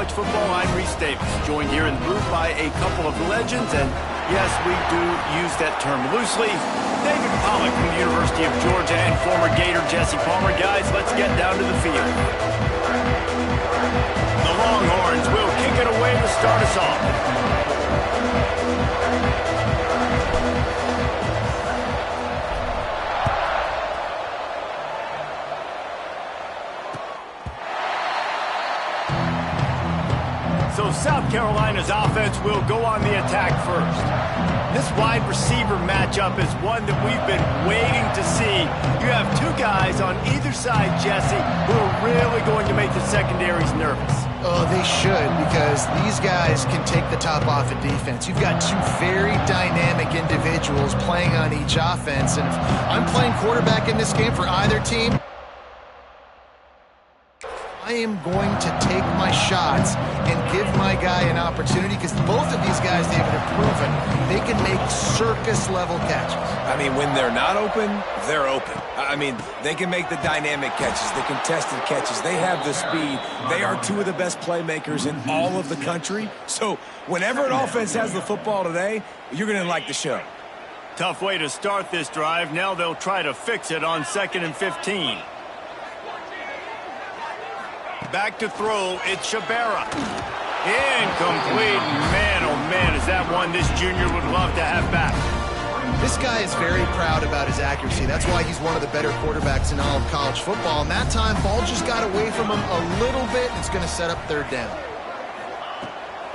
college football. I'm Reese Davis, joined here in the booth by a couple of legends, and yes, we do use that term loosely. David Pollack from the University of Georgia and former Gator Jesse Palmer. Guys, let's get down to the field. The Longhorns will kick it away to start us off. So South Carolina's offense will go on the attack first. This wide receiver matchup is one that we've been waiting to see. You have two guys on either side, Jesse, who are really going to make the secondaries nervous. Oh, they should, because these guys can take the top off of defense. You've got two very dynamic individuals playing on each offense, and if I'm playing quarterback in this game for either team, I am going to take my shots and give my guy an opportunity, because both of these guys, David, have proven they can make circus-level catches. I mean, when they're not open, they're open. I mean, they can make the dynamic catches, the contested catches. They have the speed. They are two of the best playmakers in all of the country. So whenever an offense has the football today, you're going to like the show. Tough way to start this drive. Now they'll try to fix it on 2nd and 15. Back to throw, it's Shabara. Incomplete. Man, oh man, is that one this junior would love to have back. This guy is very proud about his accuracy. That's why he's one of the better quarterbacks in all of college football. And that time, ball just got away from him a little bit. It's going to set up third down.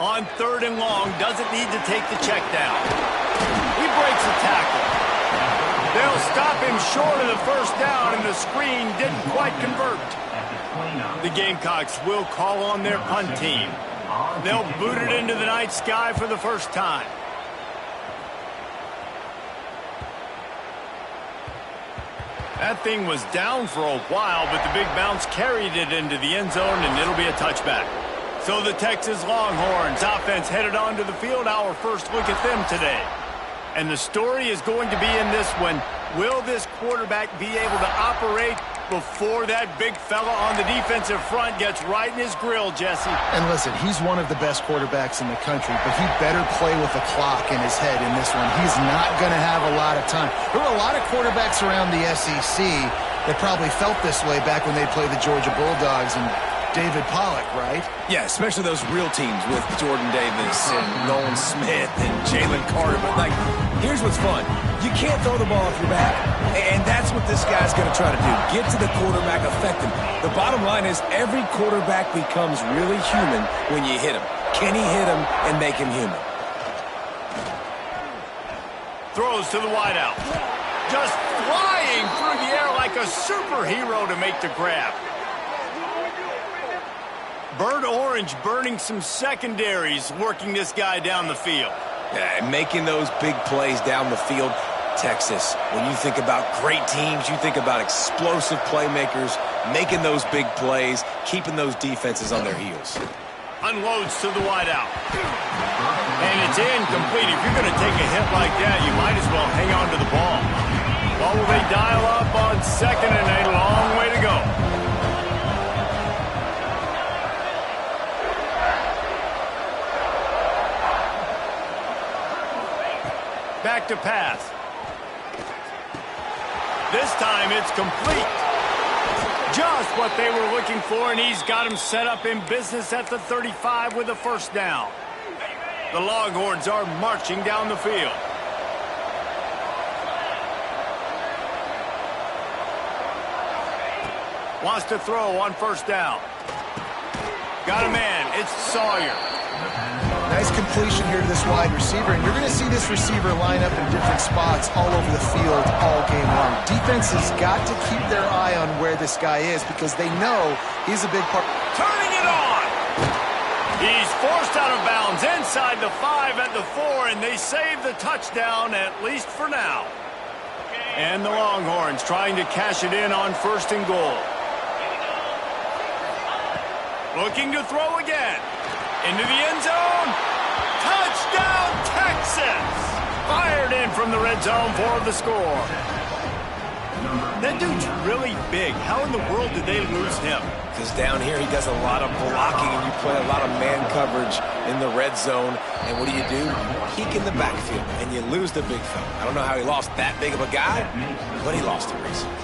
On 3rd and long, doesn't need to take the check down. He breaks a tackle. They'll stop him short of the first down, and the screen didn't quite convert. The Gamecocks will call on their punt team. They'll boot it into the night sky for the first time. That thing was down for a while, but the big bounce carried it into the end zone, and it'll be a touchback. So the Texas Longhorns offense headed onto the field. Our first look at them today. And the story is going to be in this one. Will this quarterback be able to operate before that big fella on the defensive front gets right in his grill, Jesse? And listen, he's one of the best quarterbacks in the country, but he better play with a clock in his head in this one. He's not going to have a lot of time. There were a lot of quarterbacks around the SEC that probably felt this way back when they played the Georgia Bulldogs and David Pollack, right? Yeah, especially those real teams with Jordan Davis and Nolan Smith and Jalen Carter. But, like, here's what's fun. You can't throw the ball off your back. And that's what this guy's going to try to do. Get to the quarterback, affect him. The bottom line is every quarterback becomes really human when you hit him. Can he hit him and make him human? Throws to the wideout. Just flying through the air like a superhero to make the grab. Bird Orange burning some secondaries, working this guy down the field. Yeah, making those big plays down the field. Texas, when you think about great teams, you think about explosive playmakers, making those big plays, keeping those defenses on their heels. Unloads to the wideout. And it's incomplete. If you're going to take a hit like that, you might as well hang on to the ball. Well, will they dial up on 2nd and a long way to go? Back to pass. This time it's complete. Just what they were looking for, and he's got him set up in business at the 35 with a first down. The Longhorns are marching down the field. Wants to throw on first down. Got a man. It's Sawyer. Nice completion here to this wide receiver, and you're going to see this receiver line up in different spots all over the field all game long. Defense has got to keep their eye on where this guy is because they know he's a big part. Turning it on! He's forced out of bounds inside the 5 at the 4, and they save the touchdown, at least for now. And the Longhorns trying to cash it in on 1st and goal. Looking to throw again. Into the end zone. Touchdown, Texas! Fired in from the red zone for the score. That dude's really big. How in the world did they lose him? Because down here he does a lot of blocking and you play a lot of man coverage in the red zone. And what do? Peek in the backfield and you lose the big fella. I don't know how he lost that big of a guy, but he lost it recently.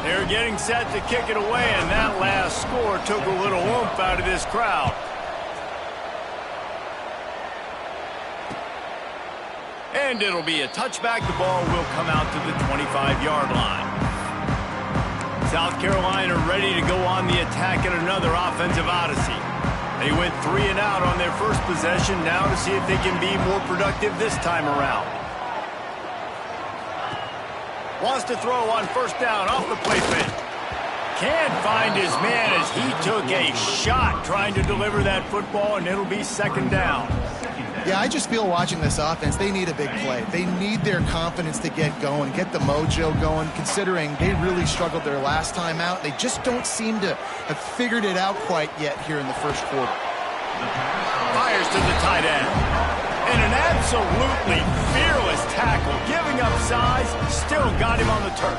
They're getting set to kick it away, and that last score took a little oomph out of this crowd. And it'll be a touchback. The ball will come out to the 25-yard line. South Carolina ready to go on the attack at another offensive odyssey. They went 3 and out on their first possession, now to see if they can be more productive this time around. Wants to throw on first down off the play fake. Can't find his man as he took a shot trying to deliver that football, and it'll be second down. Yeah, I just feel watching this offense, they need a big play. They need their confidence to get going, get the mojo going, considering they really struggled their last time out. They just don't seem to have figured it out quite yet here in the first quarter. Fires to the tight end. And an absolutely fearless tackle, giving up size, still got him on the turf.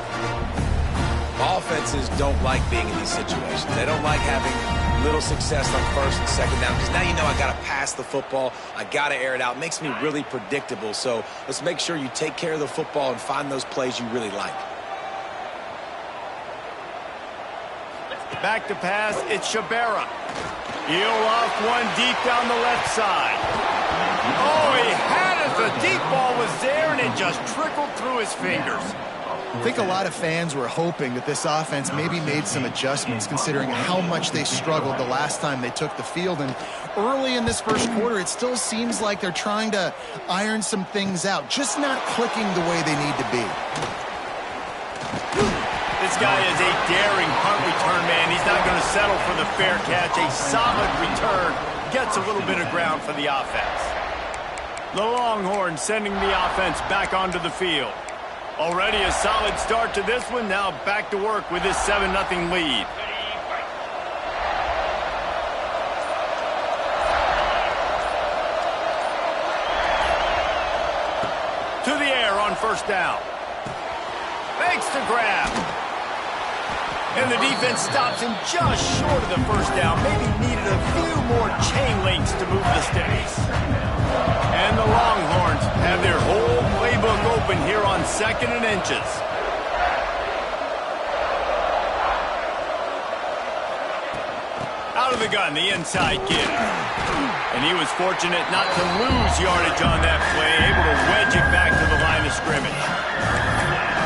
Offenses don't like being in these situations. They don't like having little success on first and second down because now you know I got to pass the football. I got to air it out. It makes me really predictable. So let's make sure you take care of the football and find those plays you really like. Back to pass, it's Shabera. He'll off one deep down the left side. Oh, he had it. The deep ball was there, and it just trickled through his fingers. I think a lot of fans were hoping that this offense maybe made some adjustments considering how much they struggled the last time they took the field. And early in this first quarter, it still seems like they're trying to iron some things out, just not clicking the way they need to be. This guy is a daring punt return man. He's not going to settle for the fair catch. A solid return gets a little bit of ground for the offense. The Longhorns sending the offense back onto the field. Already a solid start to this one. Now back to work with this 7-0 lead. To the air on first down. Makes the grab. And the defense stops him just short of the first down. Maybe needed a few more chain links to move the sticks. And the Longhorns have their whole playbook open here on 2nd and inches. Out of the gun, the inside kid. And he was fortunate not to lose yardage on that play, able to wedge it back to the line of scrimmage.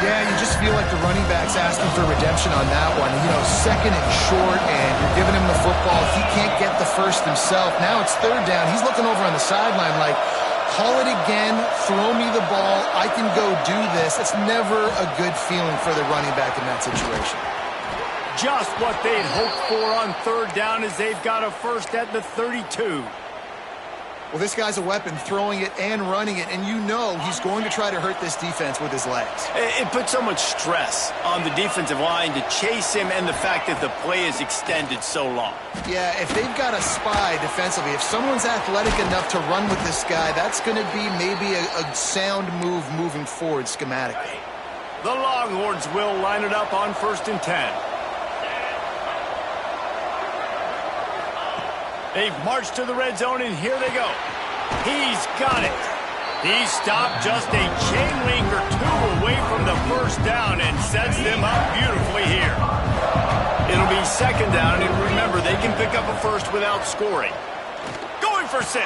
Yeah, you just feel like the running back's asking for redemption on that one. You know, 2nd and short, and you're giving him the football. He can't get the first himself. Now it's 3rd down. He's looking over on the sideline like, call it again, throw me the ball, I can go do this. It's never a good feeling for the running back in that situation. Just what they'd hoped for on 3rd down as they've got a first at the 32. Well, this guy's a weapon, throwing it and running it, and you know he's going to try to hurt this defense with his legs. It puts so much stress on the defensive line to chase him and the fact that the play is extended so long. Yeah, if they've got a spy defensively, if someone's athletic enough to run with this guy, that's going to be maybe a sound move moving forward schematically. The Longhorns will line it up on 1st and 10. They've marched to the red zone, and here they go. He's got it. He stopped just a chain link or two away from the first down and sets them up beautifully here. It'll be 2nd down, and remember, they can pick up a first without scoring. Going for 6.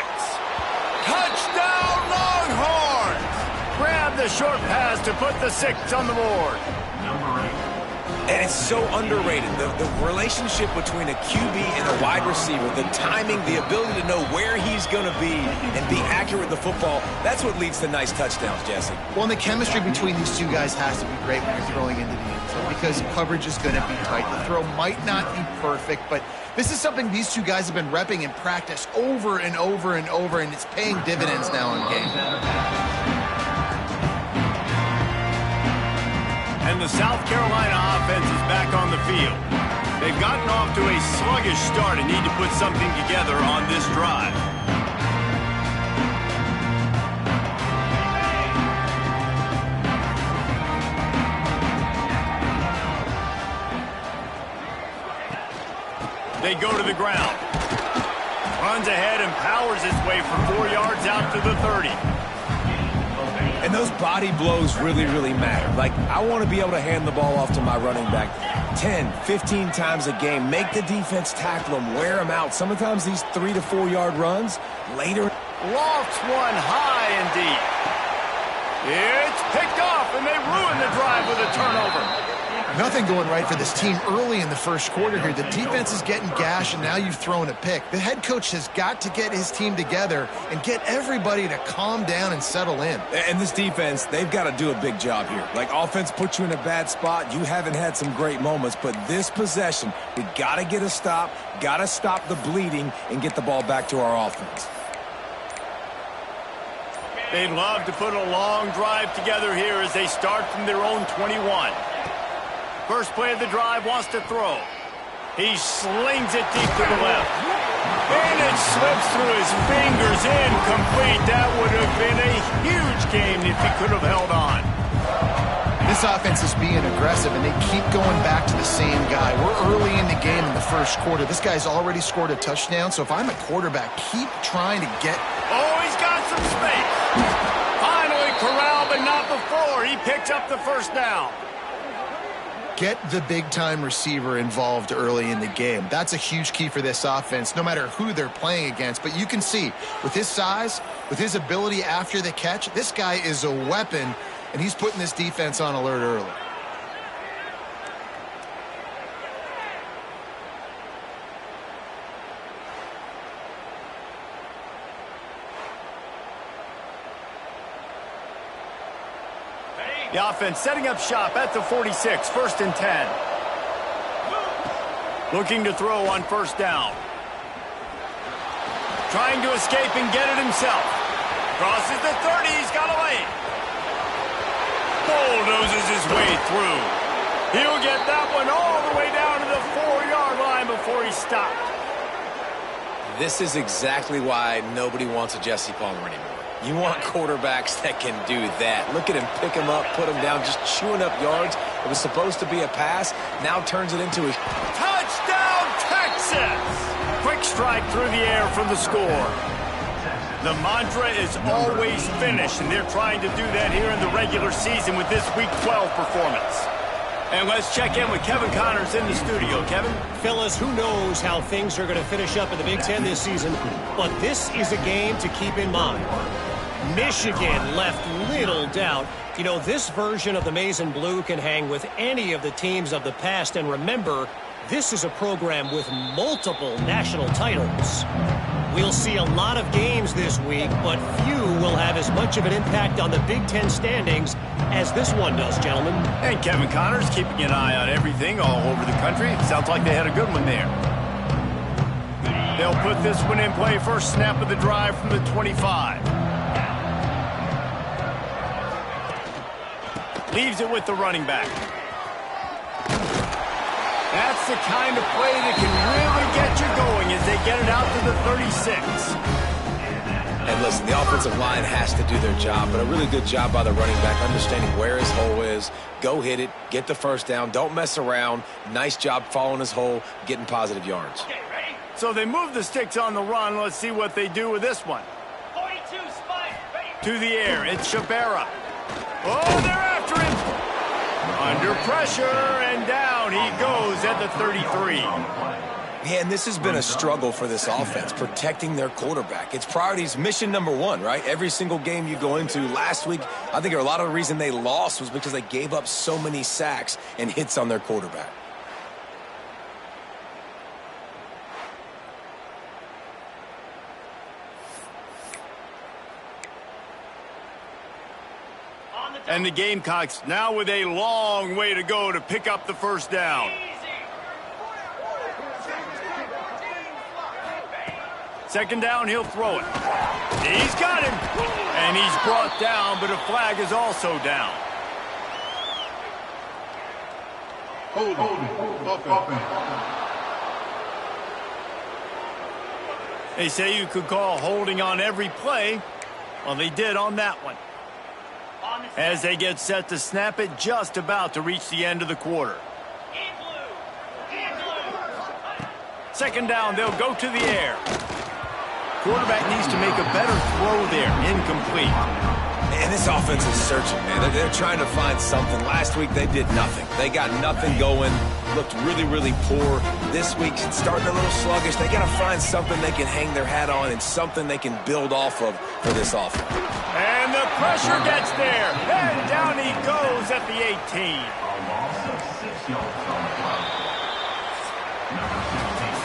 Touchdown, Longhorns! Grab the short pass to put the 6 on the board. And it's so underrated. The relationship between a QB and a wide receiver, the timing, the ability to know where he's going to be and be accurate with the football, that's what leads to nice touchdowns, Jesse. Well, and the chemistry between these two guys has to be great when you're throwing into the end zone because coverage is going to be tight. The throw might not be perfect, but this is something these two guys have been repping in practice over and over and over, and it's paying dividends now in game. And the South Carolina offense is back on the field. They've gotten off to a sluggish start and need to put something together on this drive. They go to the ground. Runs ahead and powers his way for 4 yards out to the 30. And those body blows really, really matter. Like, I want to be able to hand the ball off to my running back 10, 15 times a game. Make the defense tackle them, wear them out. Sometimes these 3 to 4 yard runs later. Lofts one high and deep. It's picked off, and they ruin the drive with a turnover. Nothing going right for this team early in the first quarter here. The defense is getting gashed, and now you've thrown a pick. The head coach has got to get his team together and get everybody to calm down and settle in. And this defense, they've got to do a big job here. Like, offense puts you in a bad spot. You haven't had some great moments, but this possession, we got to get a stop, got to stop the bleeding, and get the ball back to our offense. They'd love to put a long drive together here as they start from their own 21. First play of the drive, wants to throw. He slings it deep to the left. And it slips through his fingers, incomplete. That would have been a huge game if he could have held on. This offense is being aggressive, and they keep going back to the same guy. We're early in the game in the first quarter. This guy's already scored a touchdown, so if I'm a quarterback, keep trying to get... Oh, he's got some space. Finally corralled, but not before. He picks up the first down. Get the big-time receiver involved early in the game. That's a huge key for this offense, no matter who they're playing against. But you can see, with his size, with his ability after the catch, this guy is a weapon, and he's putting this defense on alert early. The offense setting up shop at the 46, 1st and 10. Looking to throw on first down. Trying to escape and get it himself. Crosses the 30, he's got a lane. Bulldozes his way through. He'll get that one all the way down to the 4-yard line before he stopped. This is exactly why nobody wants a Jesse Palmer anymore. You want quarterbacks that can do that. Look at him pick him up, put him down, just chewing up yards. It was supposed to be a pass, now turns it into a... Touchdown, Texas! Quick strike through the air from the score. The mantra is always finish, and they're trying to do that here in the regular season with this Week 12 performance. And let's check in with Kevin Connors in the studio. Kevin? Fellas, who knows how things are going to finish up in the Big Ten this season, but this is a game to keep in mind. Michigan left little doubt. You know, this version of the Maize and Blue can hang with any of the teams of the past, and remember, this is a program with multiple national titles. We'll see a lot of games this week, but few will have as much of an impact on the Big Ten standings as this one does, gentlemen. And Kevin Connors keeping an eye on everything all over the country. Sounds like they had a good one there. They'll put this one in play. First snap of the drive from the 25. Leaves it with the running back. That's the kind of play that can really get you going as they get it out to the 36. And listen, the offensive line has to do their job, but a really good job by the running back, understanding where his hole is. Go hit it, get the first down, don't mess around. Nice job following his hole, getting positive yards. So they move the sticks on the run. Let's see what they do with this one. 42 spike, To the air, it's Shabera. Oh, they're after him. Under pressure, and down he goes at the 33. Yeah, and this has been a struggle for this offense, protecting their quarterback. It's priorities, mission number one, right? Every single game you go into. Last week, I think a lot of the reason they lost was because they gave up so many sacks and hits on their quarterback. And the Gamecocks now with a long way to go to pick up the first down. Second down, he'll throw it. He's got him. And he's brought down, but a flag is also down. They say you could call holding on every play. Well, they did on that one. As they get set to snap it, just about to reach the end of the quarter. Second down, they'll go to the air. Quarterback needs to make a better throw there. Incomplete. Man, this offense is searching, man. They're trying to find something. Last week, they did nothing. They got nothing going. Looked really, really poor. This week, starting a little sluggish. They got to find something they can hang their hat on and something they can build off of for this offense. And the pressure gets there. And down he goes at the 18.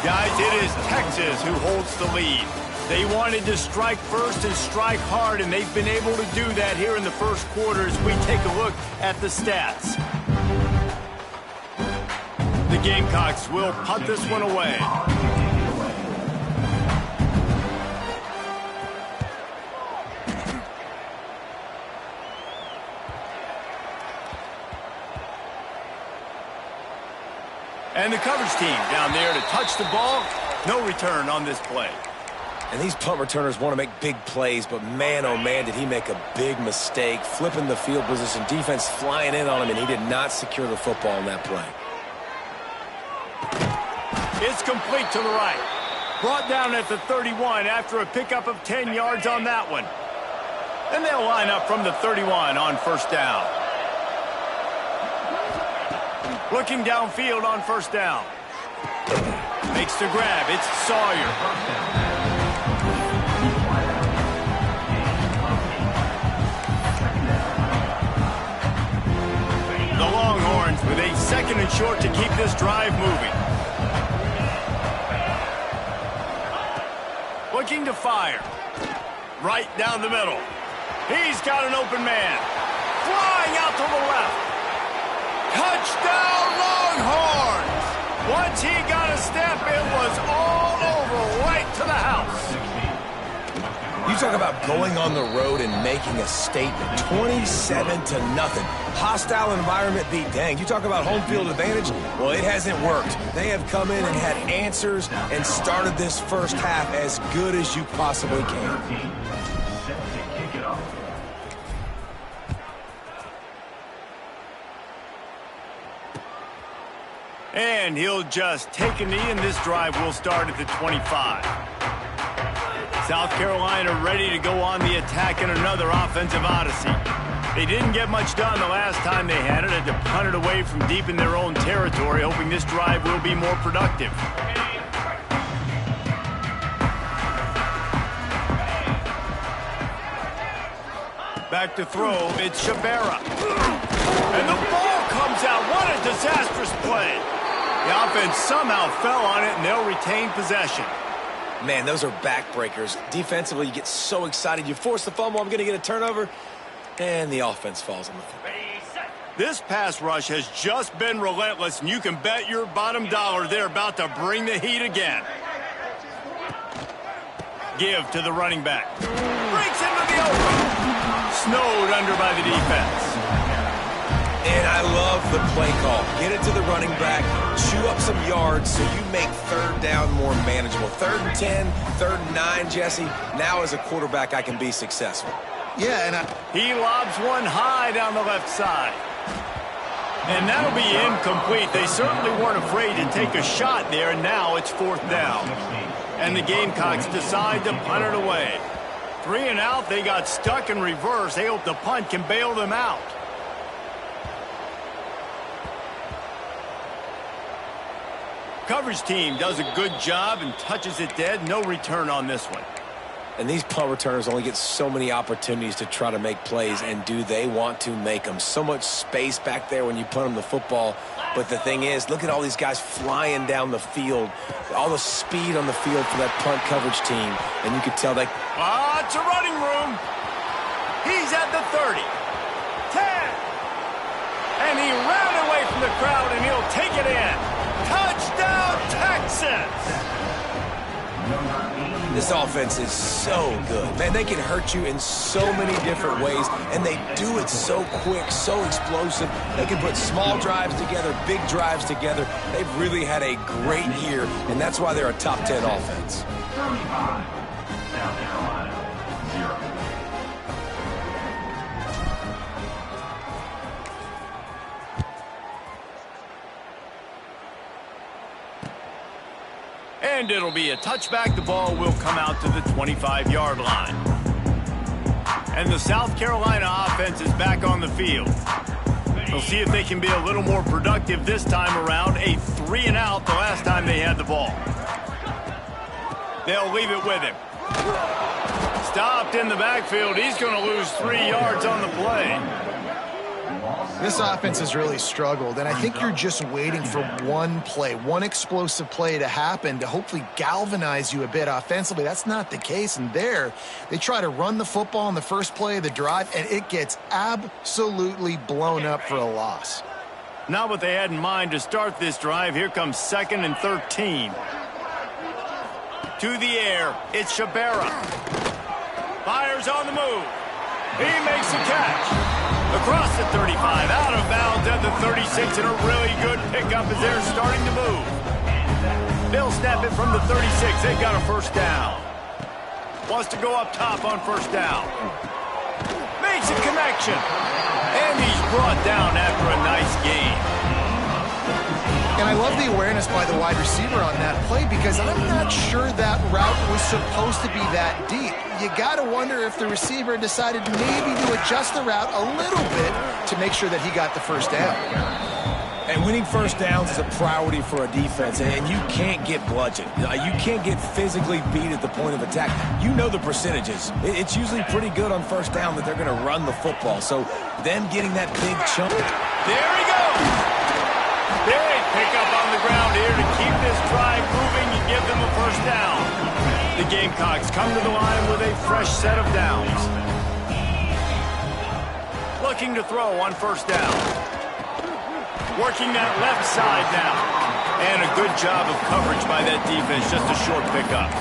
Guys, it is Texas who holds the lead. They wanted to strike first and strike hard, and they've been able to do that here in the first quarter as we take a look at the stats. The Gamecocks will punt this one away. And the coverage team down there to touch the ball. No return on this play. And these punt returners want to make big plays, but man, oh man, did he make a big mistake. Flipping the field position, defense flying in on him, and he did not secure the football in that play. It's complete to the right. Brought down at the 31 after a pickup of 10 yards on that one. And they'll line up from the 31 on first down. Looking downfield on first down. Makes the grab. It's Sawyer. The Longhorns with a second and short to keep this drive moving. Looking to fire. Right down the middle. He's got an open man. Flying out to the left. Touchdown Longhorns! Once he got a step, it was all over right to the house. You talk about going on the road and making a statement. 27-0. Hostile environment beat dang. You talk about home field advantage. Well, it hasn't worked. They have come in and had answers and started this first half as good as you possibly can. And he'll just take a knee, and this drive will start at the 25. South Carolina ready to go on the attack in another offensive odyssey. They didn't get much done the last time they had it. Had to punt it away from deep in their own territory, hoping this drive will be more productive. Back to throw, it's Shabera. And the ball comes out. What a disastrous play. The offense somehow fell on it, and they'll retain possession. Man, those are backbreakers. Defensively, you get so excited. You force the fumble, I'm going to get a turnover, and the offense falls on the field. This pass rush has just been relentless, and you can bet your bottom dollar they're about to bring the heat again. Give to the running back. Breaks into the open. Snowed under by the defense. And I love the play call. Get it to the running back, chew up some yards so you make third down more manageable. 3rd and 10, 3rd and 9, Jesse. Now as a quarterback, I can be successful. Yeah, and he lobs one high down the left side. And that'll be incomplete. They certainly weren't afraid to take a shot there, and now it's 4th down. And the Gamecocks decide to punt it away. 3 and out, they got stuck in reverse. They hope the punt can bail them out. Coverage team does a good job and touches it dead. No return on this one. And these punt returners only get so many opportunities to try to make plays, and do they want to make them? So much space back there when you punt them the football. But the thing is, look at all these guys flying down the field. All the speed on the field for that punt coverage team. And you could tell that... It's a running room. He's at the 30. 10. And he ran away from the crowd, and he'll take it in. Touchdown, Texas! This offense is so good. Man, they can hurt you in so many different ways, and they do it so quick, so explosive. They can put small drives together, big drives together. They've really had a great year, and that's why they're a top 10 offense. 35, South Carolina, 0. And it'll be a touchback. The ball will come out to the 25-yard line. And the South Carolina offense is back on the field. We'll see if they can be a little more productive this time around. A 3-and-out the last time they had the ball. They'll leave it with him. Stopped in the backfield. He's going to lose 3 yards on the play. This offense has really struggled, and I think you're just waiting for one play, one explosive play to happen to hopefully galvanize you a bit offensively. That's not the case, and there, they try to run the football on the first play of the drive, and it gets absolutely blown up for a loss. Not what they had in mind to start this drive. Here comes 2nd and 13. To the air, it's Shabera. Fires on the move. He makes a catch. Across the 35, out of bounds at the 36, and a really good pickup as they're starting to move. They'll snap it from the 36. They've got a first down. Wants to go up top on first down. Makes a connection. And he's brought down after a nice gain. And I love the awareness by the wide receiver on that play because I'm not sure that route was supposed to be that deep. You got to wonder if the receiver decided maybe to adjust the route a little bit to make sure that he got the first down. And winning first downs is a priority for a defense, and you can't get bludgeoned. You can't get physically beat at the point of attack. You know the percentages. It's usually pretty good on first down that they're going to run the football. So them getting that big chunk. There he goes. Big pickup on the ground here to keep this drive moving and give them a first down. The Gamecocks come to the line with a fresh set of downs. Looking to throw on first down. Working that left side now. And a good job of coverage by that defense. Just a short pickup.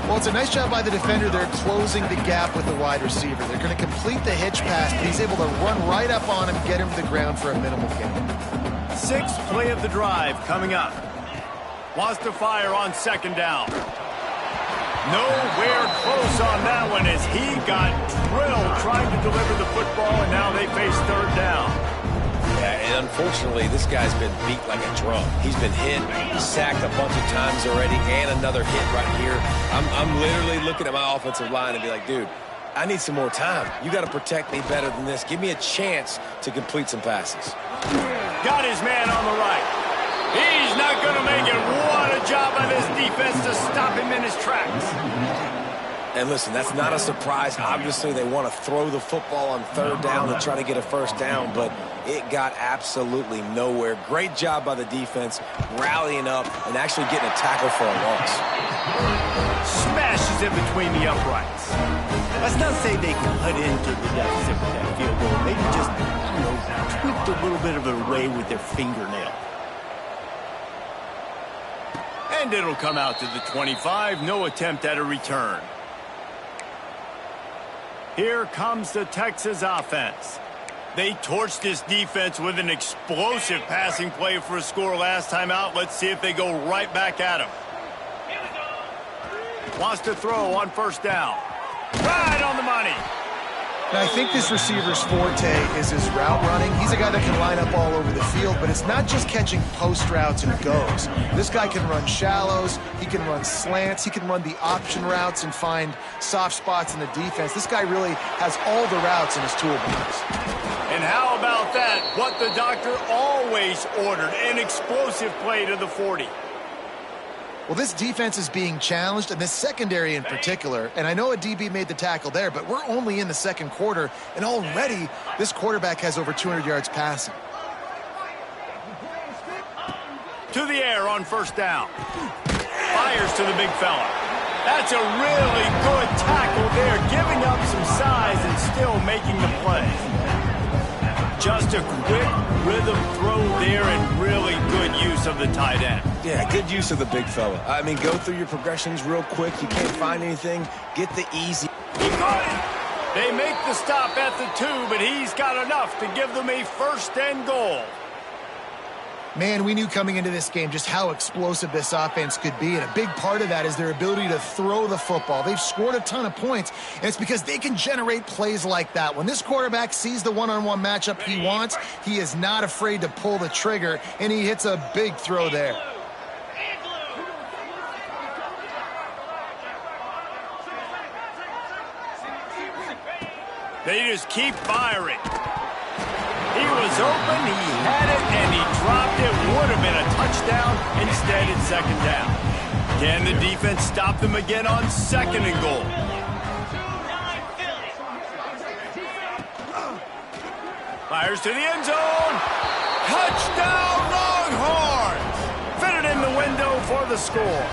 Well, it's a nice job by the defender. They're closing the gap with the wide receiver. They're going to complete the hitch pass, but he's able to run right up on him, get him to the ground for a minimal gain. 6th play of the drive coming up. Wants to fire on second down. Nowhere close on that one as he got drilled trying to deliver the football, and now they face third down. Yeah, and unfortunately, this guy's been beat like a drum. He's been hit, sacked a bunch of times already, and another hit right here. I'm literally looking at my offensive line and be like, dude, I need some more time. You got to protect me better than this. Give me a chance to complete some passes. Got his man on the right. He's not going to make it. What a job by this defense to stop him in his tracks. And listen, that's not a surprise. Obviously, they want to throw the football on third down and try to get a first down, but it got absolutely nowhere. Great job by the defense, rallying up and actually getting a tackle for a loss. Smashes it between the uprights. Let's not say they cut into the deficit with that field goal. Maybe just, tweaked a little bit of it away with their fingernail. And it'll come out to the 25. No attempt at a return. Here comes the Texas offense. They torched this defense with an explosive passing play for a score last time out. Let's see if they go right back at him. Wants to throw on first down. Right on the money. Now, I think this receiver's forte is his route running. He's a guy that can line up all over the field, but it's not just catching post routes and goes. This guy can run shallows, he can run slants, he can run the option routes and find soft spots in the defense. This guy really has all the routes in his toolbox. And how about that? What the doctor always ordered, an explosive play to the 40. Well, this defense is being challenged, and this secondary in particular, and I know a DB made the tackle there, but we're only in the second quarter, and already this quarterback has over 200 yards passing. To the air on first down. Fires to the big fella. That's a really good tackle there, giving up some size and still making the play. Just a quick rhythm throw there and really good use of the tight end. Yeah, good use of the big fella. I mean, go through your progressions real quick. You can't find anything. Get the easy. He caught it. They make the stop at the 2, but he's got enough to give them a first and goal. Man, we knew coming into this game just how explosive this offense could be, and a big part of that is their ability to throw the football. They've scored a ton of points, and it's because they can generate plays like that. When this quarterback sees the one-on-one matchup he wants, he is not afraid to pull the trigger, and he hits a big throw there. They just keep firing. He was open, he had it, and he dropped it. Would have been a touchdown. Instead, it's second down. Can the defense stop them again on second and goal? Fires to the end zone. Touchdown, Longhorns! Fitted in the window for the score.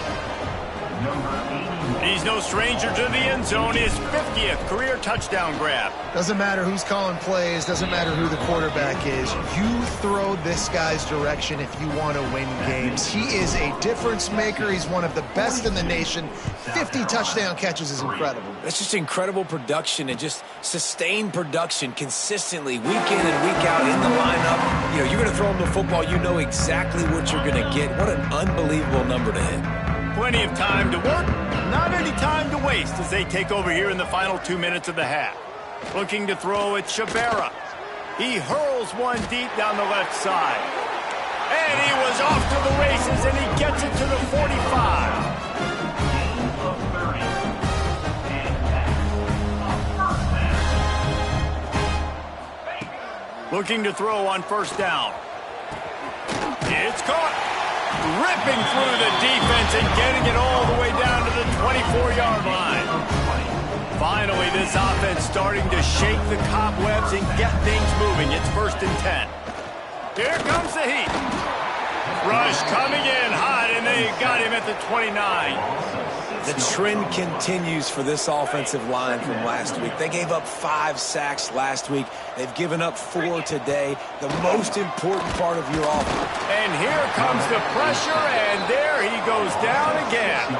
He's no stranger to the end zone. His 50th career touchdown grab. Doesn't matter who's calling plays. Doesn't matter who the quarterback is. You throw this guy's direction if you want to win games. He is a difference maker. He's one of the best in the nation. 50 touchdown catches is incredible. That's just incredible production and just sustained production consistently week in and week out in the lineup. You know, you're going to throw him the football. You know exactly what you're going to get. What an unbelievable number to hit. Plenty of time to work, not any time to waste as they take over here in the final 2 minutes of the half. Looking to throw at Shabera. He hurls one deep down the left side. And he was off to the races, and he gets it to the 45. Looking to throw on first down. It's caught. Ripping through the defense and getting it all the way down to the 24-yard line. Finally, this offense starting to shake the cobwebs and get things moving. It's 1st and 10. Here comes the heat. Rush coming in hot, and they got him at the 29. The trend continues for this offensive line from last week. They gave up 5 sacks last week. They've given up 4 today. The most important part of your offense. And here comes the pressure, and there he goes down again.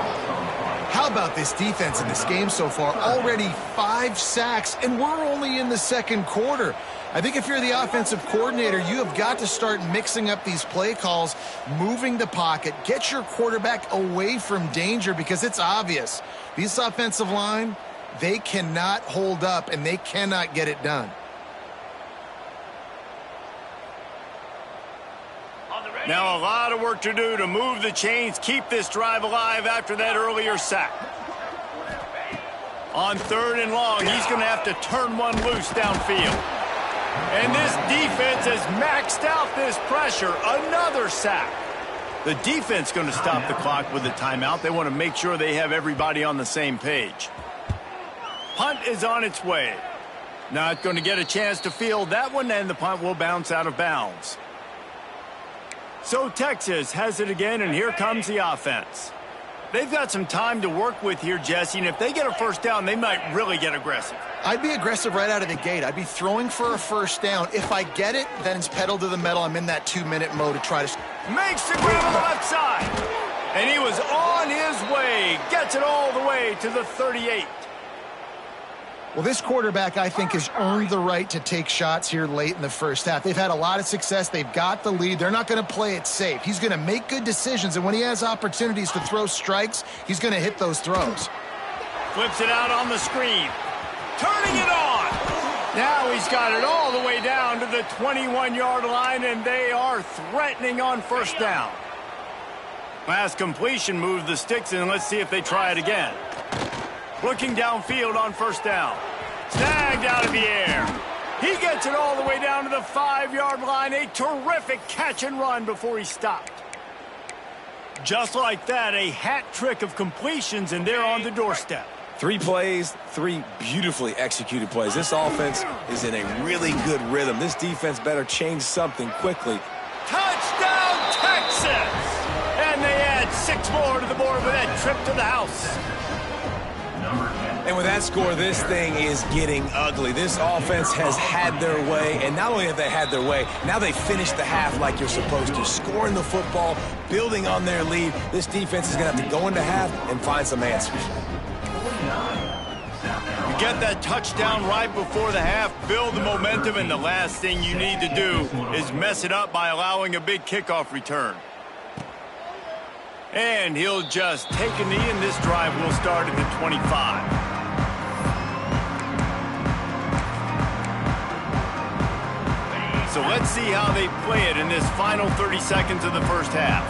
How about this defense in this game so far? Already 5 sacks, and we're only in the second quarter. I think if you're the offensive coordinator, you have got to start mixing up these play calls, moving the pocket, get your quarterback away from danger because it's obvious. This offensive line, they cannot hold up, and they cannot get it done. Now a lot of work to do to move the chains, keep this drive alive after that earlier sack. On 3rd and long, he's going to have to turn one loose downfield. And this defense has maxed out this pressure. Another sack. The defense going to stop the clock with a timeout. They want to make sure they have everybody on the same page. Punt is on its way. Not going to get a chance to field that one, and the punt will bounce out of bounds. So Texas has it again, and here comes the offense. They've got some time to work with here, Jesse, and if they get a first down, they might really get aggressive. I'd be aggressive right out of the gate. I'd be throwing for a first down. If I get it, then it's pedal to the metal. I'm in that 2-minute mode to try to... Makes the grab on the left side. And he was on his way. Gets it all the way to the 38. Well, this quarterback, I think, has earned the right to take shots here late in the first half. They've had a lot of success. They've got the lead. They're not going to play it safe. He's going to make good decisions, and when he has opportunities to throw strikes, he's going to hit those throws. Flips it out on the screen. Turning it on. Now he's got it all the way down to the 21-yard line, and they are threatening on first down. Last completion moved the sticks, and let's see if they try it again. Looking downfield on first down. Snagged out of the air. He gets it all the way down to the 5-yard line. A terrific catch and run before he stopped. Just like that, a hat trick of completions, and they're on the doorstep. 3 plays, 3 beautifully executed plays. This offense is in a really good rhythm. This defense better change something quickly. Touchdown, Texas! And they add 6 more to the board with that trip to the house. And with that score, this thing is getting ugly. This offense has had their way, and not only have they had their way, now they finished the half like you're supposed to, scoring the football, building on their lead. This defense is going to have to go into half and find some answers. You get that touchdown right before the half, build the momentum, and the last thing you need to do is mess it up by allowing a big kickoff return. And he'll just take a knee, and this drive will start at the 25. So let's see how they play it in this final 30 seconds of the first half.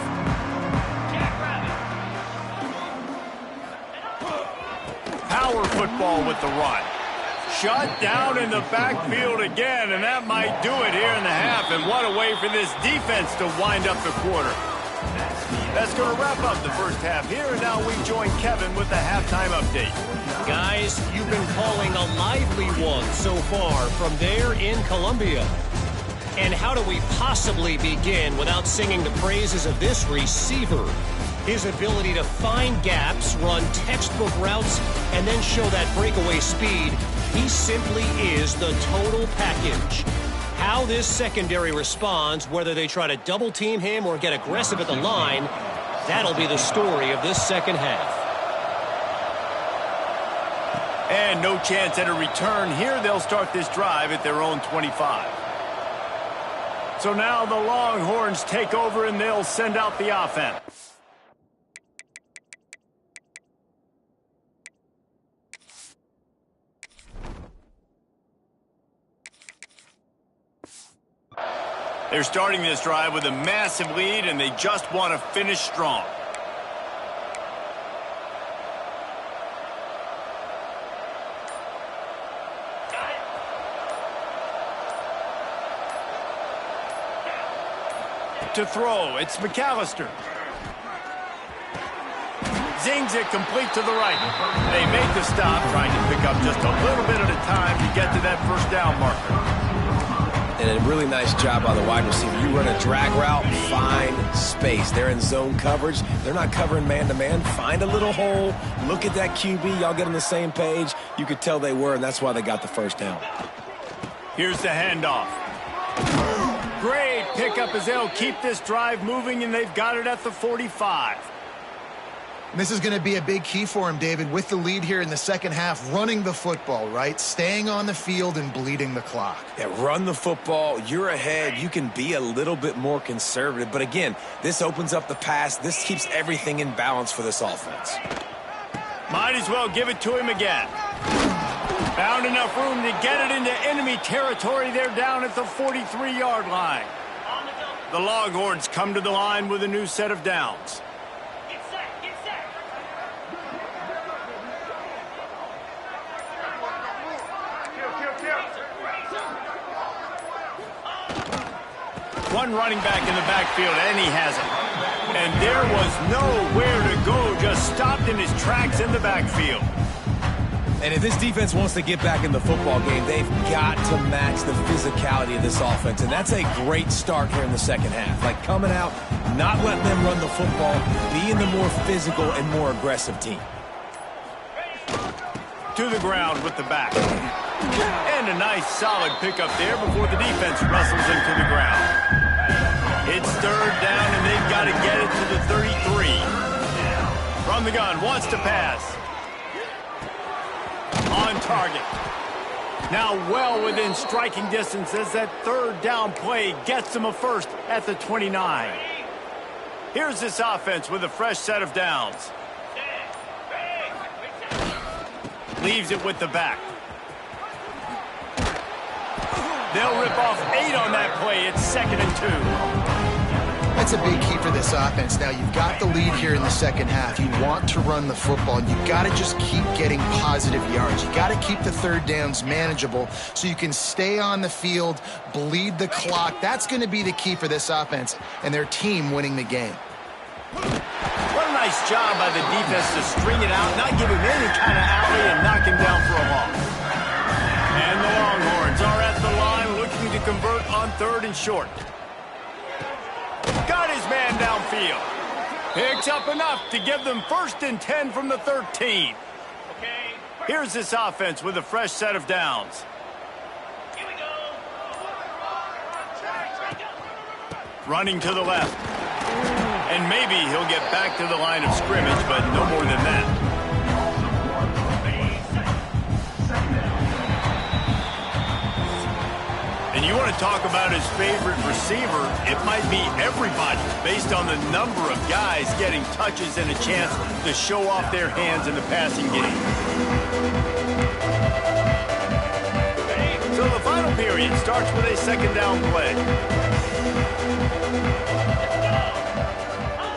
Power football with the run. Shut down in the backfield again, and that might do it here in the half. And what a way for this defense to wind up the quarter. That's going to wrap up the first half here, and now we join Kevin with the halftime update. Guys, you've been calling a lively one so far from there in Columbia. And how do we possibly begin without singing the praises of this receiver? His ability to find gaps, run textbook routes, and then show that breakaway speed. He simply is the total package. How this secondary responds, whether they try to double-team him or get aggressive at the line, that'll be the story of this second half. And no chance at a return here. They'll start this drive at their own 25. So now the Longhorns take over and they'll send out the offense. They're starting this drive with a massive lead, and they just want to finish strong. To throw, it's McAllister. Zings it complete to the right. They make the stop, trying to pick up just a little bit at a time to get to that first down marker. And a really nice job by the wide receiver. You run a drag route, find space. They're in zone coverage. They're not covering man-to-man. Find a little hole. Look at that QB. Y'all get on the same page. You could tell they were, and that's why they got the first down. Here's the handoff. Great pickup as they'll keep this drive moving, and they've got it at the 45. And this is going to be a big key for him, David, with the lead here in the second half, running the football, right? Staying on the field and bleeding the clock. Yeah, run the football. You're ahead. You can be a little bit more conservative. But again, this opens up the pass. This keeps everything in balance for this offense. Might as well give it to him again. Found enough room to get it into enemy territory. They're down at the 43-yard line. The Longhorns come to the line with a new set of downs. One running back in the backfield, and he has it. And there was nowhere to go, just stopped in his tracks in the backfield. And if this defense wants to get back in the football game, they've got to match the physicality of this offense. And that's a great start here in the second half. Like coming out, not letting them run the football, being the more physical and more aggressive team. To the ground with the back. And a nice solid pickup there before the defense wrestles him to the ground. It's third down, and they've got to get it to the 33. From the gun, wants to pass. On target. Now well within striking distance as that third down play gets them a first at the 29. Here's this offense with a fresh set of downs. Leaves it with the back. They'll rip off 8 on that play. It's 2nd and 2. That's a big key for this offense. Now, you've got the lead here in the second half. You want to run the football, and you've got to just keep getting positive yards. You've got to keep the third downs manageable so you can stay on the field, bleed the clock. That's going to be the key for this offense and their team winning the game. What a nice job by the defense to string it out, not give him any kind of alley, and knock him down for a loss. And the Longhorns are at the line looking to convert on 3rd and short. Got his man downfield. Picks up enough to give them 1st and 10 from the 13. Here's this offense with a fresh set of downs. Here we go. Running to the left. And maybe he'll get back to the line of scrimmage, but no more than that. And you want to talk about his favorite receiver, it might be everybody based on the number of guys getting touches and a chance to show off their hands in the passing game. So the final period starts with a 2nd down play.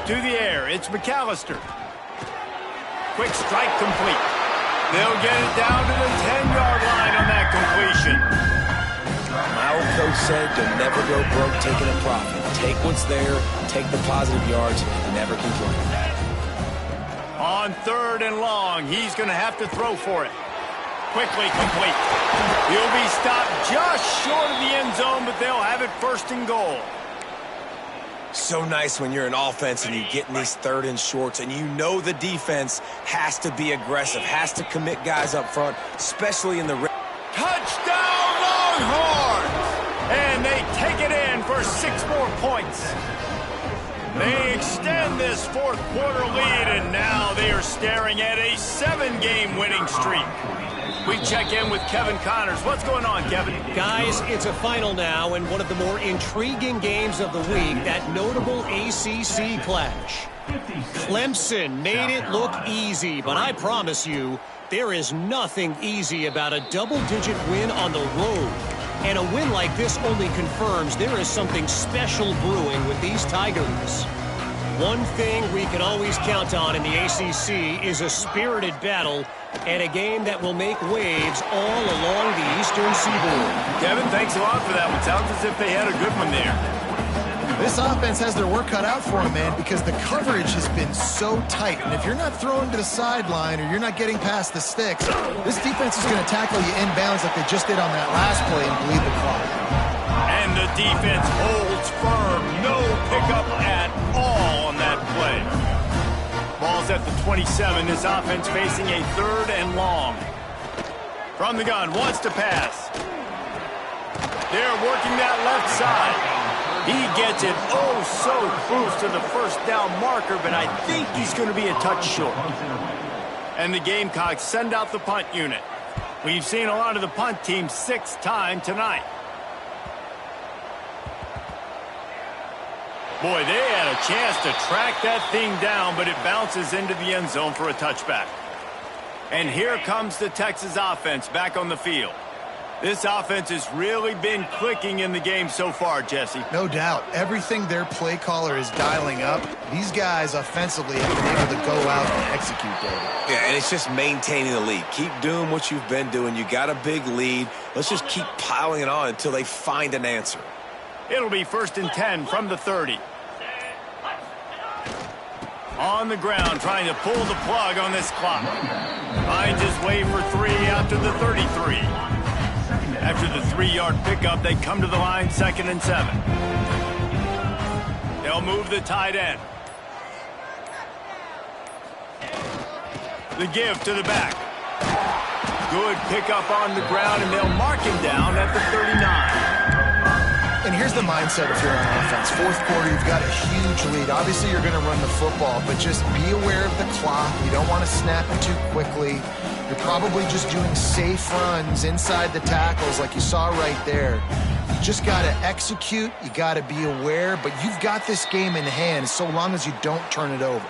To the air, it's McAllister. Quick strike complete. They'll get it down to the 10-yard line on that completion. My old coach said you'll never go broke taking a profit. Take what's there, take the positive yards, and never complain. On 3rd and long, he's going to have to throw for it. Quickly complete. He'll be stopped just short of the end zone, but they'll have it 1st and goal. So nice when you're an offense and you get in these 3rd and shorts and you know the defense has to be aggressive, has to commit guys up front, especially in the red. Touchdown Longhorns! And they take it in for 6 more points. They extend this 4th quarter lead, and now they are staring at a 7-game winning streak. We check in with Kevin Connors. What's going on, Kevin? Guys, it's a final now, and one of the more intriguing games of the week, that notable ACC clash. Clemson made it look easy, but I promise you, there is nothing easy about a double-digit win on the road. And a win like this only confirms there is something special brewing with these Tigers. One thing we can always count on in the ACC is a spirited battle and a game that will make waves all along the Eastern Seaboard. Kevin, thanks a lot for that one. Sounds as if they had a good one there. This offense has their work cut out for them, man, because the coverage has been so tight. And if you're not throwing to the sideline or you're not getting past the sticks, this defense is going to tackle you inbounds like they just did on that last play and bleed the clock. And the defense holds firm. No pickup at all on that play. Ball's at the 27. This offense facing a 3rd and long. From the gun, wants to pass. They're working that left side. He gets it oh so close to the 1st down marker, but I think he's going to be a touch short. And the Gamecocks send out the punt unit. We've seen a lot of the punt team 6th time tonight. Boy, they had a chance to track that thing down, but it bounces into the end zone for a touchback. And here comes the Texas offense back on the field. This offense has really been clicking in the game so far, Jesse. No doubt. Everything their play caller is dialing up, these guys offensively have been able to go out and execute, David. Yeah, and it's just maintaining the lead. Keep doing what you've been doing. You got a big lead. Let's just keep piling it on until they find an answer. It'll be 1st and 10 from the 30. On the ground, trying to pull the plug on this clock. Finds his way for 3 after the 33. After the 3-yard pickup, they come to the line 2nd and 7. They'll move the tight end. The give to the back. Good pickup on the ground, and they'll mark him down at the 39. And here's the mindset if you're on offense. 4th quarter, you've got a huge lead. Obviously, you're going to run the football, but just be aware of the clock. You don't want to snap it too quickly. You're probably just doing safe runs inside the tackles like you saw right there. You just got to execute. You got to be aware, but you've got this game in hand so long as you don't turn it over.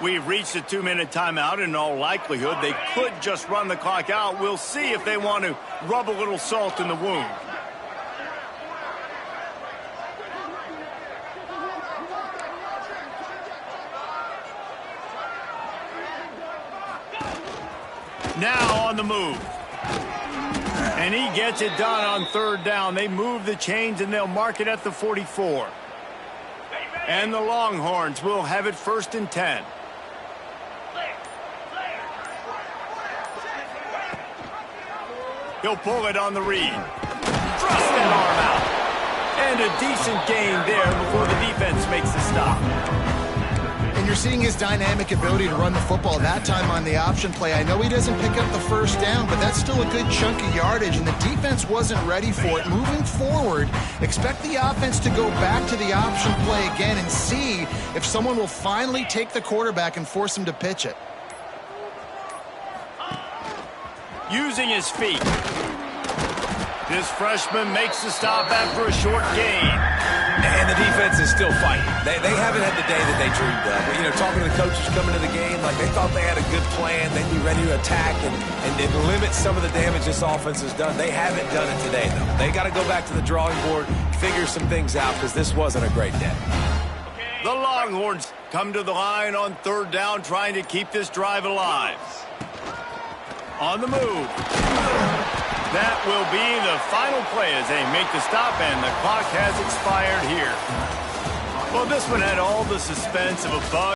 We've reached a 2-minute timeout. In all likelihood, they could just run the clock out. We'll see if they want to rub a little salt in the wound. Now on the move. And he gets it done on 3rd down. They move the chains, and they'll mark it at the 44. And the Longhorns will have it 1st and 10. He'll pull it on the read. Thrust that arm out. And a decent gain there before the defense makes the stop. And you're seeing his dynamic ability to run the football, that time on the option play. I know he doesn't pick up the 1st down, but that's still a good chunk of yardage, and the defense wasn't ready for it. Moving forward, expect the offense to go back to the option play again and see if someone will finally take the quarterback and force him to pitch it. Using his feet. This freshman makes the stop after a short gain. And the defense is still fighting. They haven't had the day that they dreamed of. But, you know, talking to the coaches coming to the game, like they thought they had a good plan. They'd be ready to attack and limit some of the damage this offense has done. They haven't done it today, though. They got to go back to the drawing board, figure some things out, because this wasn't a great day. The Longhorns come to the line on 3rd down, trying to keep this drive alive. On the move. That will be the final play as they make the stop, and the clock has expired here. Well, this one had all the suspense of a bug.